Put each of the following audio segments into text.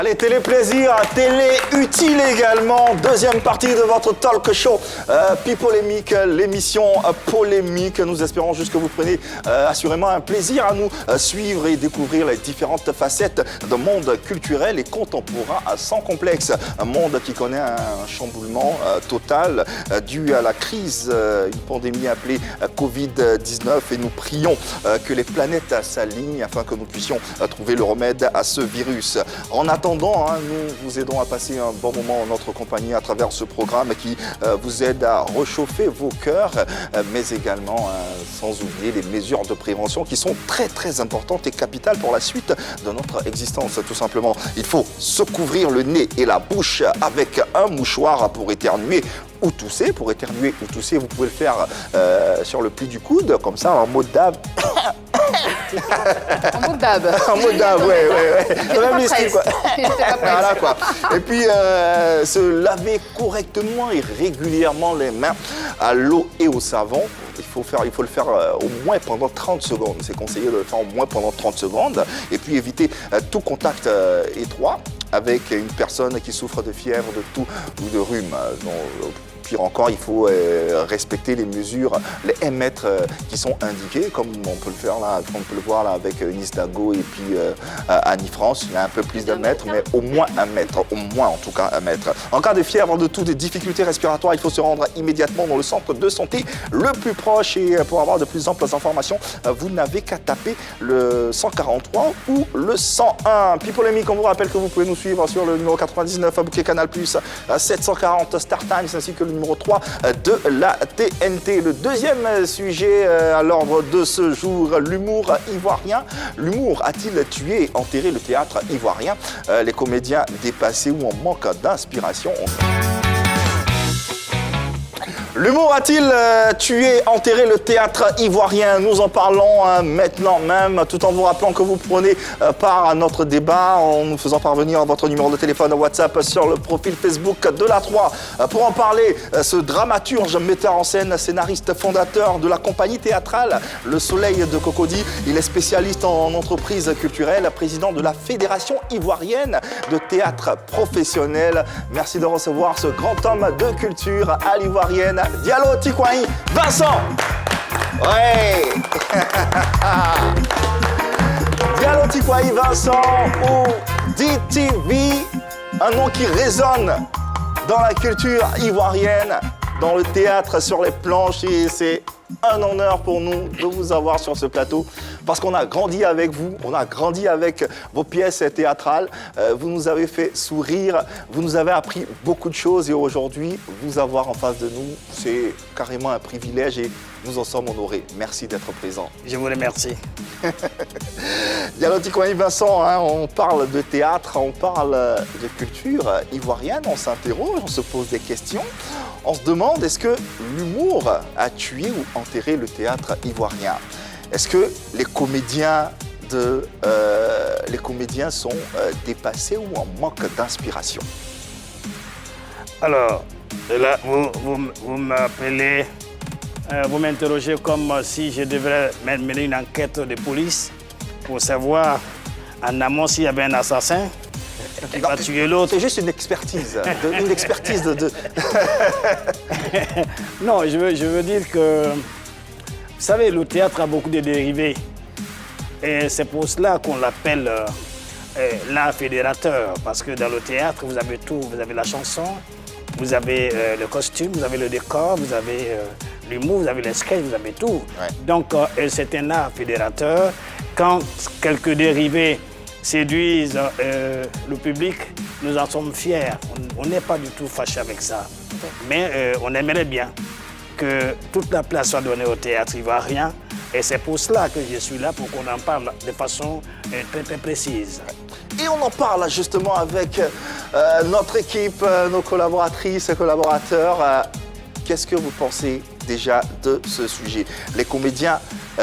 Allez, télé-plaisir, télé-utile également. Deuxième partie de votre talk show Pipolémique, l'émission polémique. Nous espérons juste que vous prenez assurément un plaisir à nous suivre et découvrir les différentes facettes d'un monde culturel et contemporain sans complexe. Un monde qui connaît un chamboulement total dû à la crise, une pandémie appelée Covid-19. Et nous prions que les planètes s'alignent afin que nous puissions trouver le remède à ce virus. En attendant, nous vous aidons à passer un bon moment en notre compagnie à travers ce programme qui vous aide à réchauffer vos cœurs, mais également, sans oublier les mesures de prévention qui sont très importantes et capitales pour la suite de notre existence. Tout simplement, il faut se couvrir le nez et la bouche avec un mouchoir pour éternuer ou tousser. Pour éternuer ou tousser, vous pouvez le faire sur le pli du coude, comme ça, en mode dab. En mode dab. En mode dab, ouais. Même les styles, quoi. Voilà, quoi. Et puis, se laver correctement et régulièrement les mains à l'eau et au savon. Il faut le faire au moins pendant 30 secondes. C'est conseillé de le faire au moins pendant 30 secondes. Et puis, éviter tout contact étroit avec une personne qui souffre de fièvre, de toux ou de rhume. Donc, pire encore, il faut respecter les mesures, les 1 mètre qui sont indiqués, comme on peut le faire là, comme on peut le voir là avec Nice Dago et puis Annie France. Il y a un peu plus d'1 mètre, mais au moins 1 mètre, au moins en tout cas 1 mètre. En cas de fièvre, de toux, des difficultés respiratoires, il faut se rendre immédiatement dans le centre de santé le plus proche. Et pour avoir de plus amples informations, vous n'avez qu'à taper le 143 ou le 101. Pipolémique, on vous rappelle que vous pouvez nous suivre sur le numéro 99 à Bouquet Canal+, 740 Star Times, ainsi que le numéro 3 de la TNT. Le deuxième sujet à l'ordre de ce jour, l'humour ivoirien. L'humour a-t-il tué et enterré le théâtre ivoirien? Les comédiens dépassés ou en manque d'inspiration? L'humour a-t-il tué, enterré le théâtre ivoirien? Nous en parlons maintenant même, tout en vous rappelant que vous prenez part à notre débat en nous faisant parvenir votre numéro de téléphone WhatsApp sur le profil Facebook de la 3. Pour en parler, ce dramaturge, metteur en scène, scénariste, fondateur de la compagnie théâtrale Le Soleil de Cocody. Il est spécialiste en entreprise culturelle, président de la Fédération ivoirienne de théâtre professionnel. Merci de recevoir ce grand homme de culture à l'ivoirienne, Diallo Tikwahi Vincent. Ouais. Diallo Tikwahi Vincent ou DTV, un nom qui résonne dans la culture ivoirienne, dans le théâtre, sur les planches, et c'est un honneur pour nous de vous avoir sur ce plateau parce qu'on a grandi avec vous, on a grandi avec vos pièces théâtrales, vous nous avez fait sourire, vous nous avez appris beaucoup de choses et aujourd'hui, vous avoir en face de nous, c'est carrément un privilège et nous en sommes honorés. Merci d'être présent. Je vous remercie. Diallo Tikwahi Vincent, on parle de théâtre, on parle de culture ivoirienne, on s'interroge, on se pose des questions. On se demande, est-ce que l'humour a tué ou enterré le théâtre ivoirien? Est-ce que les comédiens sont dépassés ou en manque d'inspiration? Alors, là, vous m'appelez, vous m'interrogez comme si je devrais mener une enquête de police pour savoir en amont s'il y avait un assassin qui va tuer l'autre. C'est juste une expertise, Non, je veux dire que, vous savez, le théâtre a beaucoup de dérivés. Et c'est pour cela qu'on l'appelle l'art fédérateur. Parce que dans le théâtre, vous avez tout. Vous avez la chanson, vous avez le costume, vous avez le décor, vous avez l'humour, vous avez les sketchs, vous avez tout. Ouais. Donc, c'est un art fédérateur. Quand quelques dérivés séduisent le public, nous en sommes fiers. On n'est pas du tout fâché avec ça. Mais on aimerait bien que toute la place soit donnée au théâtre ivoirien. Et c'est pour cela que je suis là, pour qu'on en parle de façon très précise. Et on en parle justement avec notre équipe, nos collaboratrices et collaborateurs. Qu'est-ce que vous pensez déjà de ce sujet? Les comédiens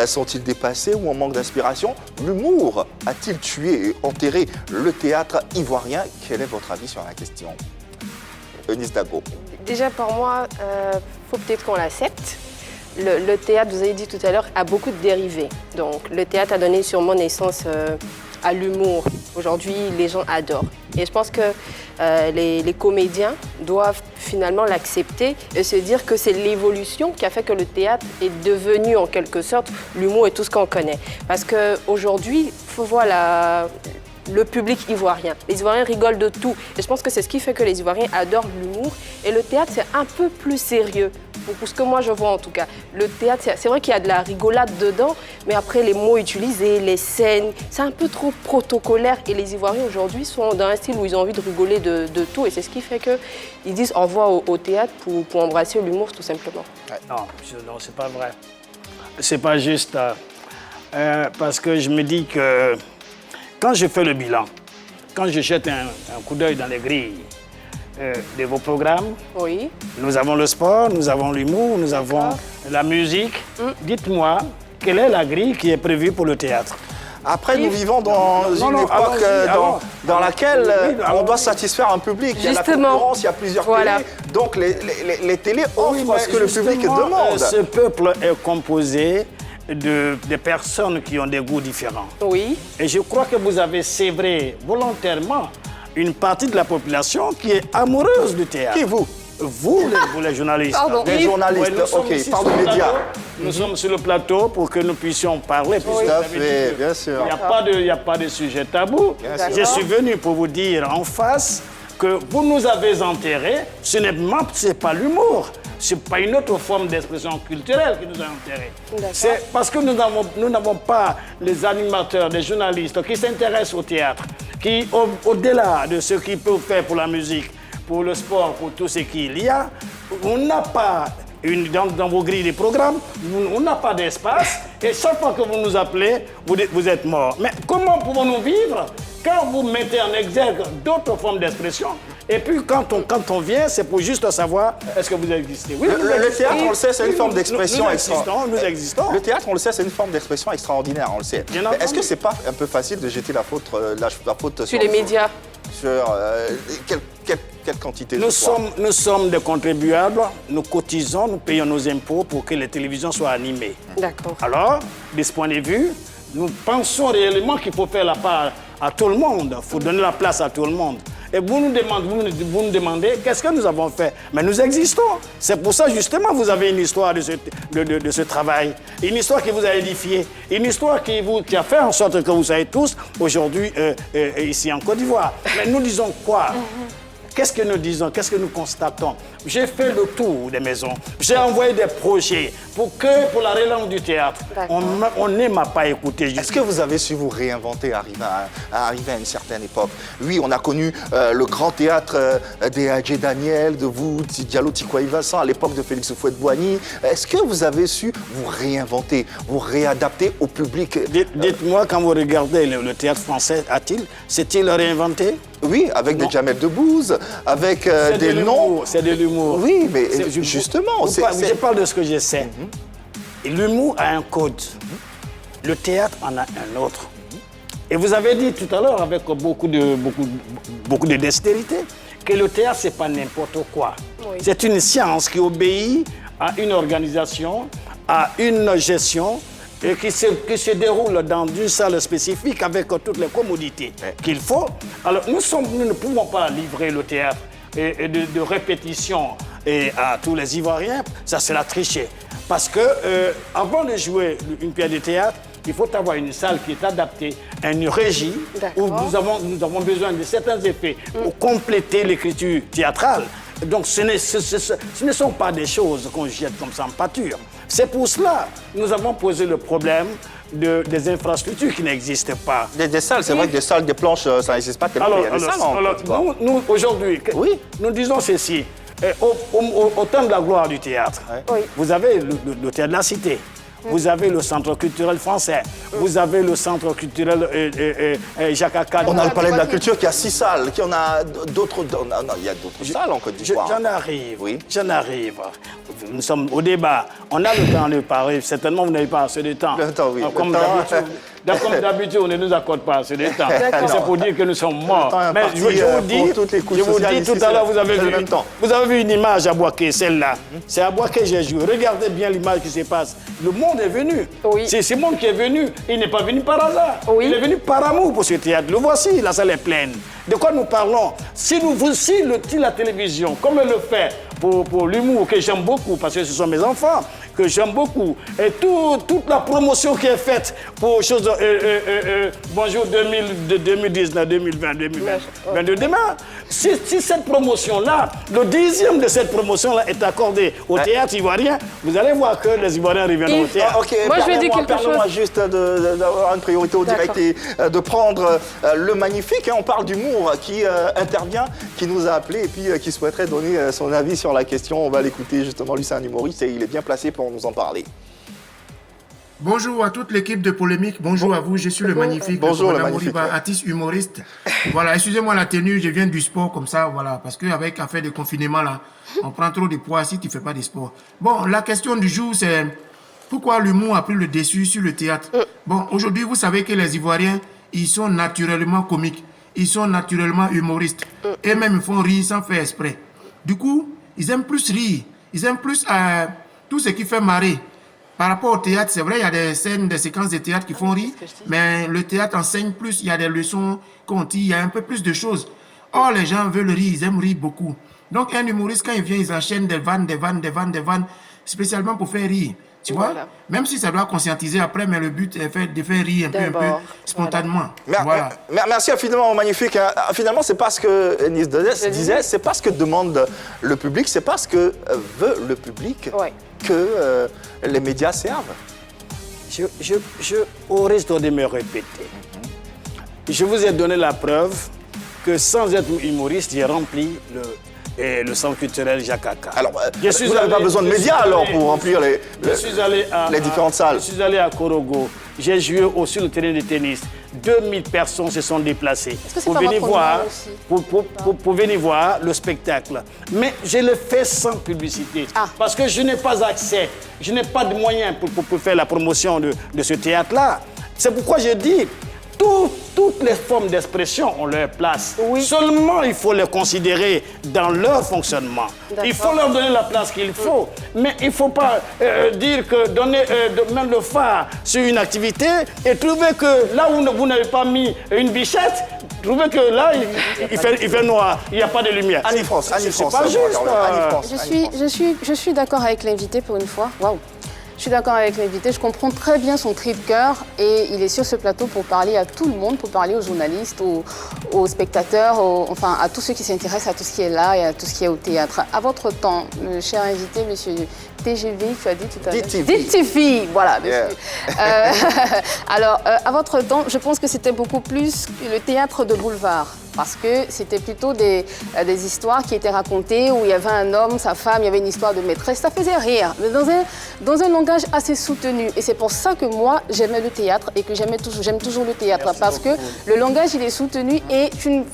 sont-ils dépassés ou en manque d'inspiration? L'humour a-t-il tué et enterré le théâtre ivoirien? Quel est votre avis sur la question? Eunice Dago. Déjà, pour moi, faut peut-être qu'on l'accepte. Le théâtre, vous avez dit tout à l'heure, a beaucoup de dérivés. Donc, le théâtre a donné sûrement naissance à l'humour. Aujourd'hui, les gens adorent. Et je pense que les comédiens doivent finalement l'accepter et se dire que c'est l'évolution qui a fait que le théâtre est devenu en quelque sorte l'humour et tout ce qu'on connaît. Parce qu'aujourd'hui, il faut voir le public ivoirien. Les Ivoiriens rigolent de tout. Et je pense que c'est ce qui fait que les Ivoiriens adorent l'humour. Et le théâtre, c'est un peu plus sérieux. Pour ce que moi je vois en tout cas. Le théâtre, c'est vrai qu'il y a de la rigolade dedans, mais après les mots utilisés, les scènes, c'est un peu trop protocolaire. Et les Ivoiriens aujourd'hui sont dans un style où ils ont envie de rigoler de tout. Et c'est ce qui fait qu'ils disent au revoir au théâtre pour embrasser l'humour tout simplement. Non, c'est pas vrai. C'est pas juste. Parce que je me dis que quand je fais le bilan, quand je jette un coup d'œil dans les grilles de vos programmes, oui. Nous avons le sport, nous avons l'humour, nous avons la musique. Dites-moi, quelle est la grille qui est prévue pour le théâtre? Après, nous vivons dans une époque dans laquelle on doit satisfaire un public. Il y a la concurrence, il y a plusieurs télés. Donc, les télés offrent ce que le public demande. Ce peuple est composé de personnes qui ont des goûts différents. Oui. Et je crois que vous avez sévré volontairement une partie de la population qui est amoureuse du théâtre. Qui, vous? Vous, les journalistes. Pardon. Les journalistes, ok, par les médias. Nous sommes sur le plateau pour que nous puissions parler. Tout à fait, bien sûr. Il n'y a pas de sujet tabou. Je suis venu pour vous dire en face que vous nous avez enterrés. Ce n'est pas l'humour. Ce n'est pas une autre forme d'expression culturelle qui nous a enterrés. C'est parce que nous n'avons pas les animateurs, les journalistes qui s'intéressent au théâtre, qui, au-delà de ce qu'ils peuvent faire pour la musique, pour le sport, pour tout ce qu'il y a, on n'a pas, dans vos grilles de programmes, on n'a pas d'espace. Et chaque fois que vous nous appelez, vous êtes morts. Mais comment pouvons-nous vivre quand vous mettez en exergue d'autres formes d'expression? Et puis quand on vient, c'est pour juste savoir est-ce que vous existez. Oui, le théâtre, on le sait, c'est une forme d'expression Nous existons. Le théâtre, on le sait, c'est une forme d'expression extraordinaire, on le sait. Est-ce que c'est pas un peu facile de jeter la faute sur les médias? Sur quelle quantité nous sommes des contribuables, nous cotisons, nous payons nos impôts pour que les télévisions soient animées. D'accord. Alors, de ce point de vue, nous pensons réellement qu'il faut faire la part à tout le monde, il faut donner la place à tout le monde. Et vous nous demandez qu'est-ce que nous avons fait. Mais nous existons. C'est pour ça, justement, vous avez une histoire de ce travail. Une histoire qui vous a édifié. Une histoire qui a fait en sorte que vous soyez tous aujourd'hui ici en Côte d'Ivoire. Mais nous disons quoi? Qu'est-ce que nous disons? Qu'est-ce que nous constatons? J'ai fait le tour des maisons. J'ai envoyé des projets pour la relance du théâtre. On ne m'a pas écouté. Est-ce que vous avez su vous réinventer, arriver à une certaine époque? Oui, on a connu le grand théâtre des Adjé Daniel, de vous, Diallo Tikwaï Vincent, à l'époque de Félix Houphouët-Boigny. Est-ce que vous avez su vous réinventer, vous réadapter au public? Dites-moi, quand vous regardez le théâtre français, s'est-il réinventé? Oui, avec des Jamel Debbouze, avec des noms. C'est de l'humour. Oui, mais justement... Je parle de ce que je sais. L'humour a un code. Le théâtre en a un autre. Et vous avez dit tout à l'heure, avec beaucoup de dextérité, que le théâtre, ce n'est pas n'importe quoi. Oui. C'est une science qui obéit à une organisation, à une gestion, et qui se déroule dans une salle spécifique avec toutes les commodités qu'il faut. Alors, nous ne pouvons pas livrer le théâtre et de répétition à tous les Ivoiriens. Ça, c'est la tricher. Parce que avant de jouer une pièce de théâtre, il faut avoir une salle qui est adaptée à une régie où nous avons besoin de certains effets pour compléter l'écriture théâtrale. Donc, ce ne sont pas des choses qu'on jette comme ça en pâture. C'est pour cela que nous avons posé le problème des infrastructures qui n'existent pas. Des salles, c'est vrai que des salles, des planches, ça n'existe pas tellement. Nous aujourd'hui, nous disons ceci. Au temps de la gloire du théâtre, vous avez le théâtre de la Cité. Vous avez le centre culturel français. Vous avez le centre culturel Jacques Akkad. On a le palais de la culture qui a 6 salles. Qui en a d'autres. Il y a d'autres salles en Côte d'Ivoire. J'en arrive. Oui. J'en arrive. Nous sommes au débat. On a le temps de parler. Certainement, vous n'avez pas assez de temps. Le temps, oui. Comme Donc, comme d'habitude, on ne nous accorde pas assez de temps. C'est pour dire que nous sommes morts. Mais je vous dis tout à l'heure, vous avez vu une image à Boaké, celle-là. C'est à Boaké que j'ai joué. Regardez bien l'image qui se passe. Le monde est venu. Oui. C'est ce monde qui est venu. Il n'est pas venu par hasard. Oui. Il est venu par amour pour ce théâtre. Le voici, la salle est pleine. De quoi nous parlons? Si la télévision, comme elle le fait pour l'humour, que j'aime beaucoup, parce que ce sont mes enfants, que j'aime beaucoup, et toute la promotion qui est faite pour choses, bonjour 2019, 2020, 2022, demain, si cette promotion-là, le 10e de cette promotion-là est accordé au théâtre ivoirien, vous allez voir que les Ivoiriens reviendront au théâtre. Moi, je vais dire quelque chose. Permettez-moi juste d'avoir une priorité au direct et de prendre le magnifique. On parle d'humour qui intervient, qui nous a appelé et puis qui souhaiterait donner son avis sur la question. On va l'écouter justement. Lui, c'est un humoriste et il est bien placé pour nous en parler. Bonjour à toute l'équipe de Polémique. Bonjour à vous. Je suis le magnifique. Bonjour le magnifique. Artiste humoriste. Voilà, excusez-moi la tenue. Je viens du sport comme ça, voilà, parce qu'avec affaire de confinement là, on prend trop de poids si tu fais pas de sport. Bon, la question du jour c'est pourquoi l'humour a pris le dessus sur le théâtre. Bon, aujourd'hui vous savez que les Ivoiriens ils sont naturellement comiques, ils sont naturellement humoristes et même ils font rire sans faire exprès. Du coup, ils aiment plus rire, ils aiment plus tout ce qui fait marrer. Par rapport au théâtre, c'est vrai, il y a des scènes, des séquences de théâtre qui font rire, mais le théâtre enseigne plus, il y a des leçons qu'on dit, il y a un peu plus de choses. Or, les gens veulent rire, ils aiment rire beaucoup. Donc, un humoriste, quand il vient, ils enchaînent des vannes, spécialement pour faire rire. Tu vois? Même si ça doit conscientiser après, mais le but est de faire rire un peu spontanément. Voilà. Merci infiniment, magnifique. Finalement, c'est pas ce que Nice disait, c'est pas ce que demande le public, c'est pas ce que veut le public que les médias servent. Au risque de me répéter, je vous ai donné la preuve que sans être humoriste, j'ai rempli le centre culturel Jacques Aka. Alors, vous n'avez pas besoin de médias alors pour remplir les différentes salles. Je suis allé à Korogo, j'ai joué aussi sur le terrain de tennis. 2000 personnes se sont déplacées pour venir voir le spectacle. Mais je le fais sans publicité. Parce que je n'ai pas accès, je n'ai pas de moyens pour faire la promotion de ce théâtre-là. C'est pourquoi je dis, toutes les formes d'expression ont leur place. Seulement, il faut les considérer dans leur fonctionnement. Il faut leur donner la place qu'il faut. Mais il ne faut pas dire que mettre le phare sur une activité et trouver que là où vous n'avez pas mis une bichette, trouvez que là, il fait noir, il n'y a pas de lumière. Annie-France, c'est pas juste. Je suis d'accord avec l'invité pour une fois. Waouh. Je suis d'accord avec l'invité, je comprends très bien son cri de cœur et il est sur ce plateau pour parler à tout le monde, pour parler aux journalistes, aux spectateurs, enfin à tous ceux qui s'intéressent à tout ce qui est là et à tout ce qui est au théâtre. À votre temps, cher invité, monsieur TGV, tu as dit tout à l'heure. DTV, voilà. Yeah. Alors, à votre temps, je pense que c'était beaucoup plus le théâtre de boulevard. Parce que c'était plutôt des histoires qui étaient racontées où il y avait un homme, sa femme, il y avait une histoire de maîtresse. Ça faisait rire, mais dans un langage assez soutenu. Et c'est pour ça que moi, j'aimais le théâtre et que j'aime toujours le théâtre. Merci parce beaucoup. Que le langage, il est soutenu et tu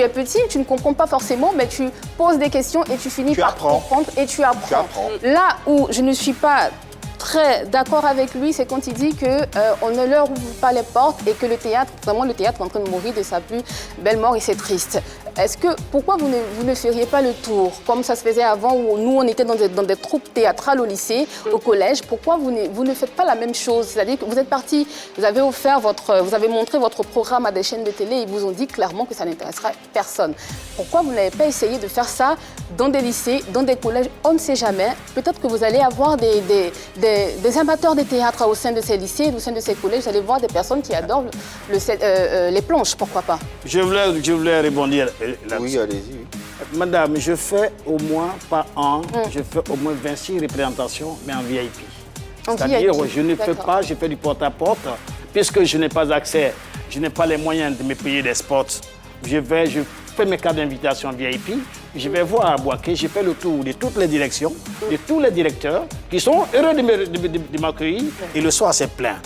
es petit, tu ne comprends pas forcément, mais tu poses des questions et tu finis par comprendre et tu apprends. Là où je ne suis pas très d'accord avec lui, c'est quand il dit qu'on ne leur ouvre pas les portes et que le théâtre est en train de mourir de sa plus belle mort et c'est triste. Pourquoi vous ne feriez pas le tour, comme ça se faisait avant, où nous, on était dans des troupes théâtrales au lycée, au collège. Pourquoi vous ne faites pas la même chose? C'est-à-dire que vous êtes parti, vous avez montré votre programme à des chaînes de télé et ils vous ont dit clairement que ça n'intéressera personne. Pourquoi vous n'avez pas essayé de faire ça dans des lycées, dans des collèges? On ne sait jamais. Peut-être que vous allez avoir des amateurs de théâtre au sein de ces lycées, au sein de ces collèges. Vous allez voir des personnes qui adorent les planches, pourquoi pas? Je voulais rebondir. Oui, allez-y. Madame, je fais au moins, par an, je fais au moins 26 représentations, mais en VIP. C'est-à-dire, je ne fais pas, je fais du porte-à-porte, puisque je n'ai pas accès, je n'ai pas les moyens de me payer des spots. Je fais mes cartes d'invitation VIP, je vais voir à Boaké, je fais le tour de toutes les directions, de tous les directeurs qui sont heureux de m'accueillir, et le soir, c'est plein.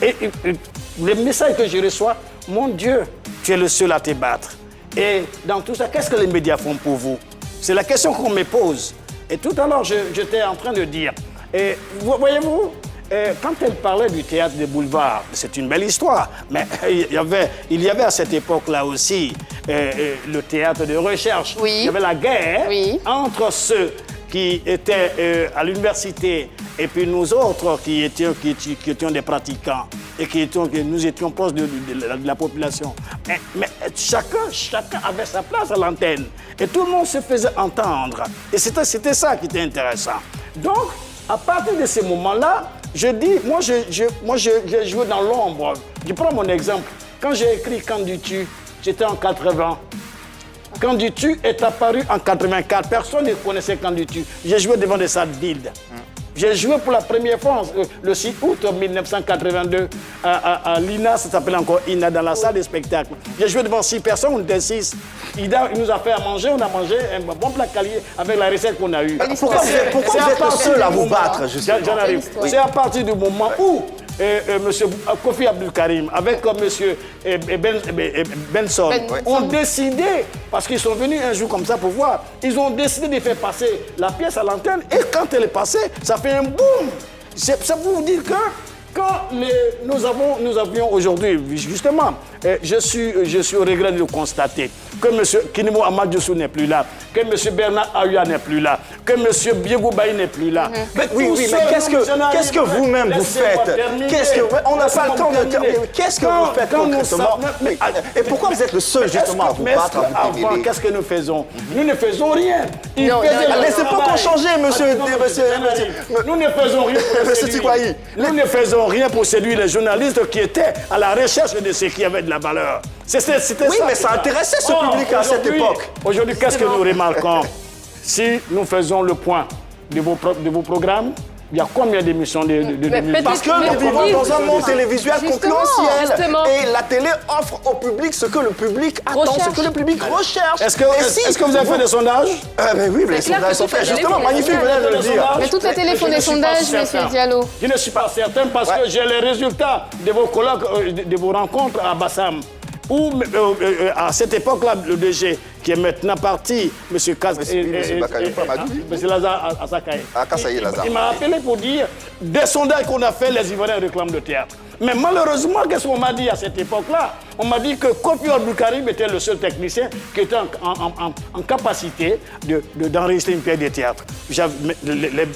Et les messages que je reçois, mon Dieu, tu es le seul à te battre. Et dans tout ça, qu'est-ce que les médias font pour vous? C'est la question qu'on me pose. Et tout à l'heure, j'étais en train de dire, voyez-vous, quand elle parlait du théâtre des boulevards, c'est une belle histoire, mais il y avait à cette époque-là aussi le théâtre de recherche. Oui. Il y avait la guerre Oui. entre ceux qui étaient à l'université et puis nous autres qui étions des pratiquants et nous étions proches de la population. Mais chacun avait sa place à l'antenne et tout le monde se faisait entendre. Et c'était ça qui était intéressant. Donc, à partir de ces moments-là, je dis, moi j'ai joué dans l'ombre. Je prends mon exemple. Quand j'ai écrit Qu'en dis-tu, j'étais en 80. Qu'en dis-tu est apparu en 84. Personne ne connaissait Qu'en dis-tu. J'ai joué devant des salles vides. J'ai joué pour la première fois le 6 août 1982 à l'INA, ça s'appelait encore INA, dans la salle de spectacle. J'ai joué devant 6 personnes, on était 6. Il nous a fait à manger, on a mangé un bon plat qualifié avec la recette qu'on a eue. Pourquoi vous êtes le seul à vous battre, justement? J'en arrive. C'est à partir du moment où M. Kofi Abdul Karim, avec M. Benson, ont décidé, parce qu'ils sont venus un jour comme ça pour voir, ils ont décidé de faire passer la pièce à l'antenne et quand elle est passée, ça fait un boom. C'est pour vous dire que quand nous avions aujourd'hui, justement, je suis au regret de le constater, que M. Kinimo Amadjoussou n'est plus là, que M. Bernard Aoua n'est plus là, que M. Biegou Baï n'est plus là. Mais oui, mais qu'est-ce que vous-même vous faites? On n'a pas le temps de terminer. Qu'est-ce que vous faites concrètement? Et pourquoi vous êtes le seul justement à vous battre à vous démêler? Qu'est-ce que nous faisons? Nous ne faisons rien. Laissez pas qu'on change, monsieur. Nous ne faisons rien pour séduire. Nous ne faisons rien pour séduire les journalistes qui étaient à la recherche de ce qui avait de la valeur. C'était ça. Oui, mais ça intéressait ce public à cette époque. Aujourd'hui, qu'est-ce que nous remarquons? Si nous faisons le point de vos programmes, il y a combien d'émissions de Parce que nous vivons dans un monde télévisuel concurrentiel. Et la télé offre au public ce que le public attend, ce que le public recherche. Est-ce que vous avez fait des sondages? Oui, les sondages sont faits. Justement, magnifique, vous venez de le dire. Mais toutes les télé font des sondages, monsieur Diallo. Je ne suis pas certain parce que j'ai les résultats de vos colloques, de vos rencontres à Bassam. Où, à cette époque-là, le DG, qui est maintenant parti, M. Lazare Kassaye, il m'a appelé pour dire des sondages qu'on a fait, les Ivoiriens réclament le théâtre. Mais malheureusement, qu'est-ce qu'on m'a dit à cette époque-là? On m'a dit que Kofi Abdul Karim était le seul technicien qui était en capacité d'enregistrer une pièce de théâtre.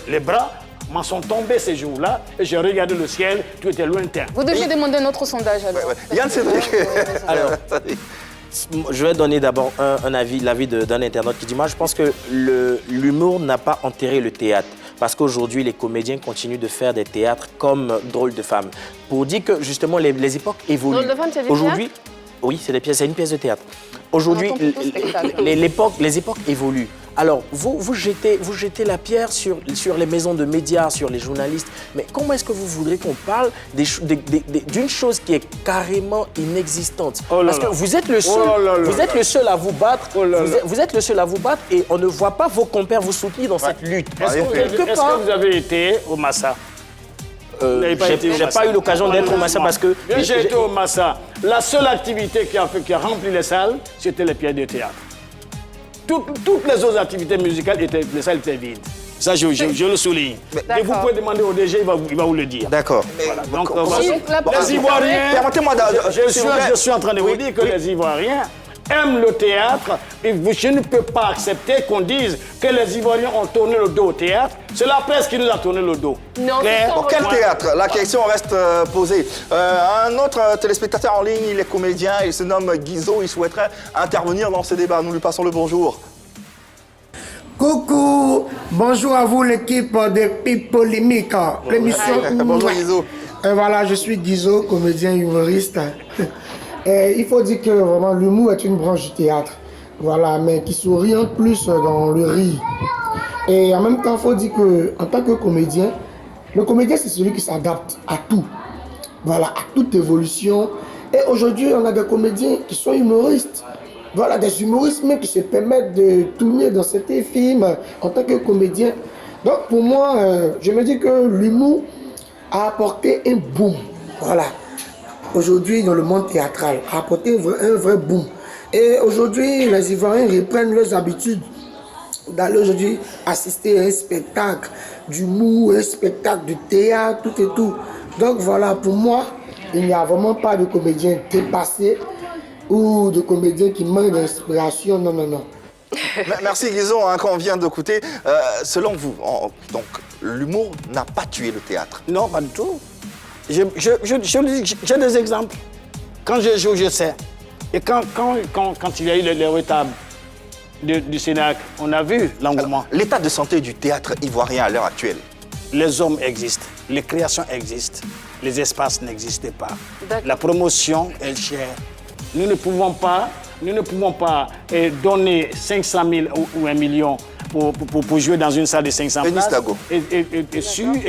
Les bras m'en sont tombés ces jours-là et j'ai regardé le ciel, tout était lointain. Vous devez demander notre sondage alors. Yann Cédric. Alors, je vais donner d'abord l'avis d'un internaute qui dit, moi je pense que l'humour n'a pas enterré le théâtre. Parce qu'aujourd'hui, les comédiens continuent de faire des théâtres comme Drôle de femme. Pour dire que justement, les époques évoluent. Drôle de femme, c'est du aujourd'hui, oui, c'est une pièce de théâtre. Aujourd'hui, les époques évoluent. Alors, vous jetez la pierre sur les maisons de médias, sur les journalistes. Mais comment est-ce que vous voudrez qu'on parle d'une chose qui est carrément inexistante? Parce que vous êtes le seul à vous battre. Vous êtes le seul à vous battre et on ne voit pas vos compères vous soutenir dans cette lutte. Est-ce que vous avez été au Massa? J'ai pas eu l'occasion d'être au Massa parce que... J'ai été au Massa. La seule activité qui a rempli les salles, c'était les pièces de théâtre. Toutes les autres activités musicales, les salles étaient vides. Ça, je le souligne. Et vous pouvez demander au DG, il va vous le dire. D'accord. Voilà. Donc, les Ivoiriens, je suis en train de vous dire que les Ivoiriens aiment le théâtre. Et je ne peux pas accepter qu'on dise que les Ivoiriens ont tourné le dos au théâtre. C'est la presse qui nous a tourné le dos. Non, quel théâtre? La question reste posée. Un autre téléspectateur en ligne, il est comédien, il se nomme Guizot, il souhaiterait intervenir dans ce débat. Nous lui passons le bonjour. Coucou, bonjour à vous l'équipe de Pipe Polémique, l'émission. Bonjour Guizot. Voilà, je suis Guizot, comédien humoriste. Il faut dire que vraiment l'humour est une branche du théâtre, voilà, mais qui s'oriente plus dans le rire. Et en même temps, il faut dire qu'en tant que comédien, le comédien c'est celui qui s'adapte à tout, voilà, à toute évolution. Et aujourd'hui, on a des comédiens qui sont humoristes. Voilà, des humoristes même qui se permettent de tourner dans certains films en tant que comédien. Donc pour moi, je me dis que l'humour a apporté un boom. Voilà. Aujourd'hui, dans le monde théâtral, a apporté un vrai boom. Et aujourd'hui, les Ivoiriens reprennent leurs habitudes d'aller aujourd'hui assister à un spectacle d'humour, un spectacle de théâtre, tout et tout. Donc voilà, pour moi, il n'y a vraiment pas de comédien dépassé ou de comédien qui manque d'inspiration. Non, non, non. Merci Guizot, hein, qu'on vient d'écouter. Selon vous, donc l'humour n'a pas tué le théâtre? Non, pas du tout. J'ai des exemples. Quand je joue, je sais. Et quand il y a eu les retables du Sénac, on a vu l'engouement. L'état de santé du théâtre ivoirien à l'heure actuelle? Les hommes existent, les créations existent, les espaces n'existaient pas. D'accord. La promotion est chère. Nous ne pouvons pas donner 500 000 ou 1 million pour jouer dans une salle de 500 places et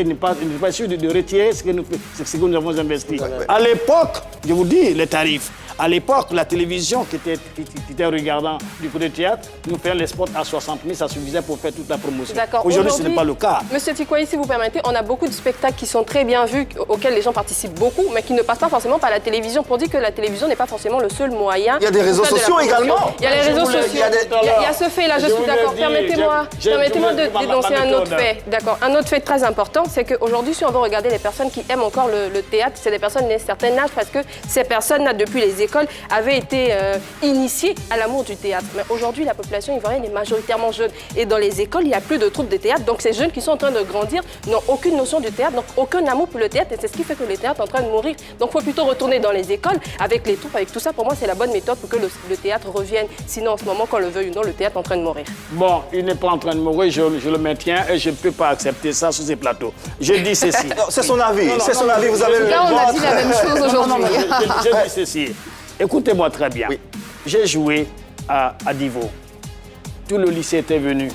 ne pas sûr de retirer ce que nous avons investi. Ouais. À l'époque, je vous dis les tarifs, à l'époque, la télévision qui était regardant du côté théâtre, nous faisions les spots à 60 000, ça suffisait pour faire toute la promotion. Aujourd'hui, ce n'est pas le cas. Monsieur Tikwayi, si vous permettez, on a beaucoup de spectacles qui sont très bien vus, auxquels les gens participent beaucoup, mais qui ne passent pas forcément par la télévision. Pour dire que la télévision n'est pas forcément le seul moyen. Il y a des réseaux sociaux également. Il y a les réseaux sociaux. Il y a ce fait-là, je suis d'accord. Permettez-moi de dénoncer un autre fait. D'accord. Un autre fait très important, c'est qu'aujourd'hui, si on veut regarder les personnes qui aiment encore le théâtre, c'est des personnes d'un certain âge, parce que ces personnes-là, depuis les écoles, avaient été initiées à l'amour du théâtre. Mais aujourd'hui, la population ivoirienne est majoritairement jeune. Et dans les écoles, il n'y a plus de troupes de théâtre. Donc ces jeunes qui sont en train de grandir n'ont aucune notion du théâtre, donc aucun amour pour le théâtre. Et c'est ce qui fait que le théâtre est en train de mourir. Donc il faut plutôt retourner dans les écoles avec les troupes, avec tout ça. Pour moi, c'est la bonne méthode pour que le théâtre revienne. Sinon, en ce moment, qu'on le veuille ou non, le théâtre est en train de mourir. Bon, il n'est pas en train de mourir, je le maintiens et je ne peux pas accepter ça sur ces plateaux. Je dis ceci. C'est son avis, c'est son avis, vous avez le Là, on droit. a dit la même chose aujourd'hui. Je dis ceci. Écoutez-moi très bien. Oui. J'ai joué à Divo. Tout le lycée était venu.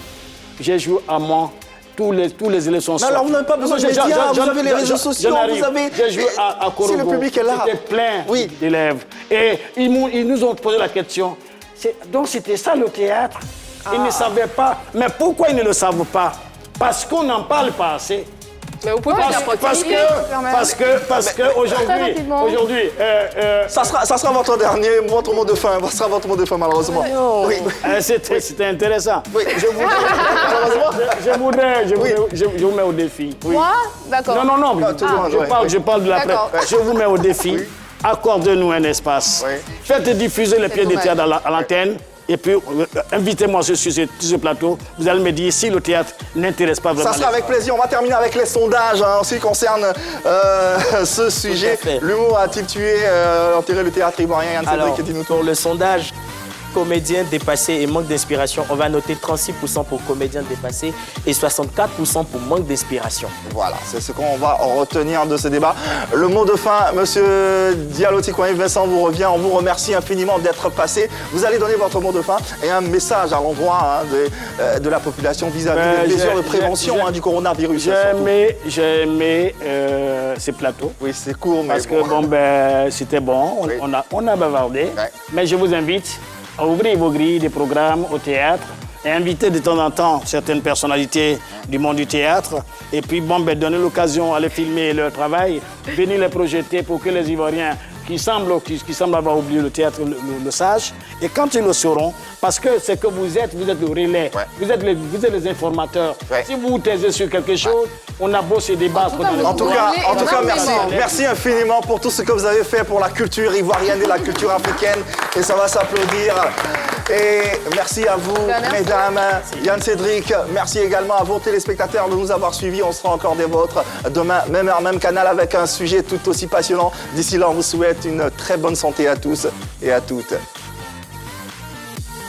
J'ai joué à Mans. Tous les élèves sont sortis. Alors vous n'avez pas besoin de médias, vous avez les réseaux sociaux, vous avez... J'ai joué à Korogo. Si le public est là. C'était plein d'élèves. Et ils nous ont posé la question. Donc c'était ça le théâtre. Ils ne savaient pas. Mais pourquoi ils ne le savent pas? Parce qu'on n'en parle pas assez. Mais vous pouvez Parce que aujourd'hui, Ça sera votre mot de fin, malheureusement. Oui. C'était intéressant. Oui. Je vous mets au défi. Oui. Moi? D'accord. Non. Je parle de l'après. D'accord. Je vous mets au défi. Accordez-nous un espace. Oui. Faites diffuser les pièces de théâtre à l'antenne. Et puis, invitez-moi sur ce plateau. Vous allez me dire si le théâtre n'intéresse pas vraiment. Ça sera avec plaisir. On va terminer avec les sondages en ce qui concerne ce sujet. L'humour a-t-il tué, enterré le théâtre ivoirien? Alors, pour le sondage, comédien dépassé et manque d'inspiration, on va noter 36% pour comédien dépassé et 64% pour manque d'inspiration. Voilà, c'est ce qu'on va en retenir de ce débat. Le mot de fin, monsieur Diallo Tikwayi Vincent vous revient. On vous remercie infiniment d'être passé. Vous allez donner votre mot de fin et un message à l'endroit de la population vis-à-vis des mesures de prévention du coronavirus. J'ai aimé ces plateaux. Oui, c'est court, mais parce que c'était bon. Oui. On a bavardé. Ouais. Mais je vous invite à ouvrir vos grilles des programmes au théâtre et inviter de temps en temps certaines personnalités du monde du théâtre. Et puis, donner l'occasion à les filmer leur travail, venir les projeter pour que les Ivoiriens qui semblent avoir oublié le théâtre le sachent. Et quand ils le sauront, parce que c'est que vous êtes le relais, vous êtes les informateurs. Ouais. Si vous taisez sur quelque chose, on a beau se débattre. En tout cas, merci infiniment pour tout ce que vous avez fait pour la culture ivoirienne et la culture africaine. Et ça va s'applaudir. Et merci à vous, mesdames. Yann Cédric, merci également à vos téléspectateurs de nous avoir suivis. On sera encore des vôtres demain, même heure, même canal, avec un sujet tout aussi passionnant. D'ici là, on vous souhaite une très bonne santé à tous et à toutes.